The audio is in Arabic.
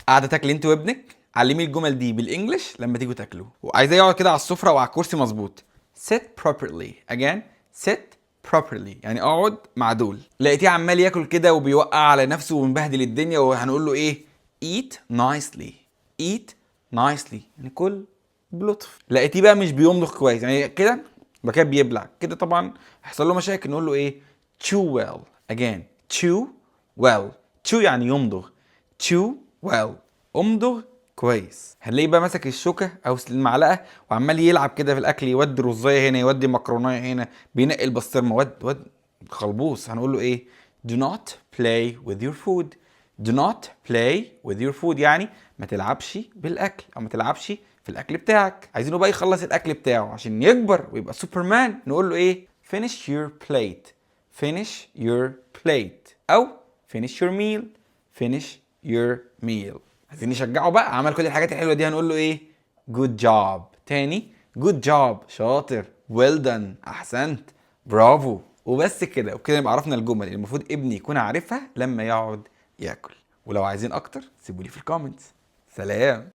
قاعده تاكل انت وابنك، علمي الجمل دي بالانجلش لما تيجوا تاكلوا. وعايزاه يقعد كده على السفره وعلى الكرسي مظبوط. sit properly again. sit properly يعني اقعد مع دول. لقيتيه عمال ياكل كده وبيوقع على نفسه ومبهدل الدنيا، وهنقول له ايه؟ eat nicely. eat nicely يعني كل بلطف. لقيتيه بقى مش بيمضغ كويس يعني كده، يبقى كده بيبلع كده، طبعا هيحصل له مشاكل. نقول له ايه؟ chew well again. chew well. chew يعني يمضغ. chew well امضغ كويس. هنلاقيه بقى ماسك الشوكه او المعلقه وعمال يلعب كده في الاكل، يودي رزايه هنا، يودي مكرونيه هنا، بينقي البسطرمه، ود خلبوص. هنقول له ايه؟ do not play with your food. do not play with your food يعني ما تلعبش بالاكل او ما تلعبش في الاكل بتاعك. عايزينه بقى يخلص الاكل بتاعه عشان يكبر ويبقى سوبرمان. نقول له ايه؟ finish your plate. finish your plate او finish your meal. finish your meal. عايزين نشجعه بقى، عمل كل الحاجات الحلوه دي، هنقول له ايه؟ good job. تاني good job، شاطر، well done، احسنت، برافو. وبس كده، وبكده نبقى عرفنا الجمل اللي المفروض ابني يكون عارفها لما يقعد ياكل. ولو عايزين اكتر سيبولي في الكومنتس. سلام.